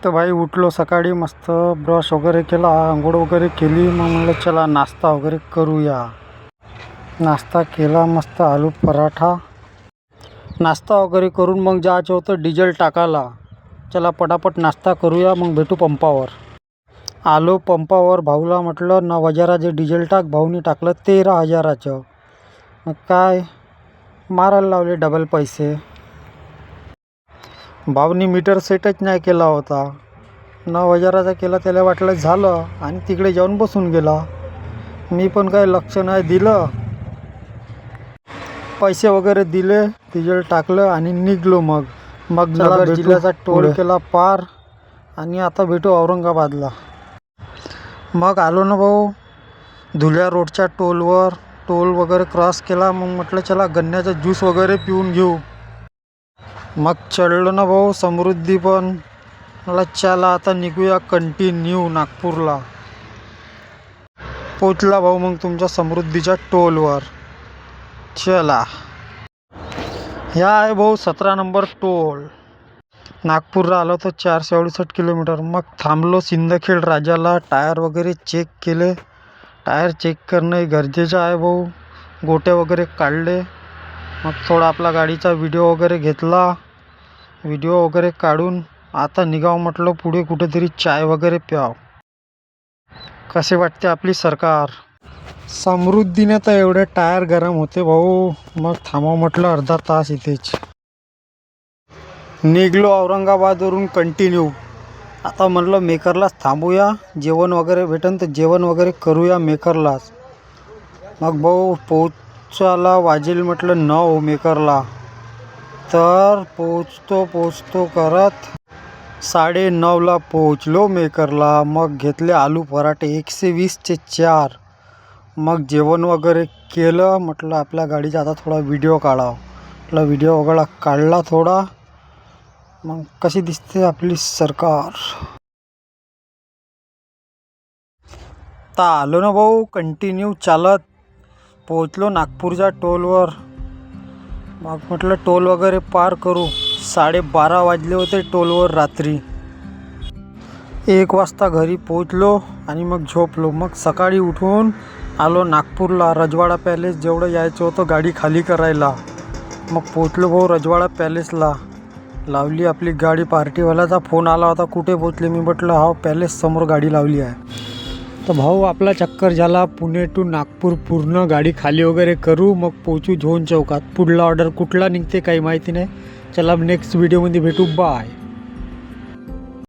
तर भाई उठलो सकाळी, मस्त ब्रश वगैरे केला, आंघोळ वगैरे केली. मग म्हणलं चला नाश्ता वगैरे करूया. नाश्ता केला, मस्त आलू पराठा. नाश्ता वगैरे करून मग जायचं होतं डिझेल टाकायला. चला पटापट नाश्ता करूया, मग भेटू पंपावर. आलो पंपावर. भाऊला म्हटलं 9,000चे डिझेल टाक. भाऊनी टाकलं 13,000चं. मग काय मारायला लावले डबल पैसे. भाऊनी मीटर सेटच नाही केला होता. 9,000चा केला, त्याला वाटलं झालं आणि तिकडे जाऊन बसून गेला. मी पण काय लक्ष नाही दिलं. पैसे वगैरे दिले, डिझेल टाकलं आणि निघलो. मग नगर जिल्ह्याचा टोल केला पार आणि आता भेटू औरंगाबादला. मग आलो ना भाऊ धुल्या रोडच्या टोलवर. टोल वगैरे क्रॉस केला. मग म्हटलं चला गन्न्याचा ज्यूस वगैरे पिऊन घेऊ. मग चढलो ना भाऊ समृद्धी. पण मला चला आता निघूया कंटिन्यू नागपूरला. पोचला भाऊ मग तुमच्या समृद्धीच्या टोलवर. चला, ह्या आहे भाऊ 17 नंबर टोल. नागपूरला आलो तर 468 किलोमीटर. मग थांबलो सिंदखेड राजाला. टायर वगैरे चेक केले. टायर चेक करणं गरजेचं आहे भाऊ. गोटे वगैरे काढले. मग थोडा आपला गाडीचा व्हिडिओ वगैरे घेतला. व्हिडिओ वगैरे काढून आता निघाव म्हटलं पुढे कुठेतरी चाय वगैरे प्याव. कसे वाटते आपली सरकार. समृद्धीने तर एवढे टायर गरम होते भाऊ. मग थांबव म्हटलं अर्धा तास इथेच. निघलो औरंगाबादवरून कंटिन्यू. आता म्हटलं मेकरलाच थांबूया. जेवण वगैरे भेटन तर जेवण वगैरे करूया मेकरलाच. मग भाऊ पोचायला वाजेल म्हटलं 9 मेकरला. तर पोचतो करत 9:30ला पोचलो मेकरला. मग घेतले आलू पराठे 120चे 4. मग जेवण वगैरे केलं. म्हटलं आपल्या गाडीचा आता थोडा व्हिडिओ काढावा. म्हटलं व्हिडिओ वगैरे काढला थोडा. मग कशी दिसते आपली सरकार. आता आलो ना भाऊ कंटिन्यू चालत. पोचलो नागपूरच्या टोलवर. मग म्हटलं टोल वगैरे पार करू. 12:30 वाजले होते टोलवर रात्री. 1 वाजता घरी पोचलो आणि मग झोपलो. मग सकाळी उठून आलो नागपूरला. रजवाडा पॅलेस जेवढं यायचं होतं गाडी खाली करायला. मग पोचलो भाऊ रजवाडा पॅलेसला. लावली आपली गाडी. पार्टीवाल्याचा फोन आला होता कुठे पोचले. मी म्हटलं हा पॅलेस समोर गाडी लावली आहे. तर भाऊ आपला चक्कर झाला पुणे टू नागपूर पूर्ण. गाडी खाली वगैरे करू मग पोचू झोन चौकात. पुढला ऑर्डर कुठला निघते काही माहिती नाही. चला नेक्स्ट व्हिडिओमध्ये भेटू. बाय.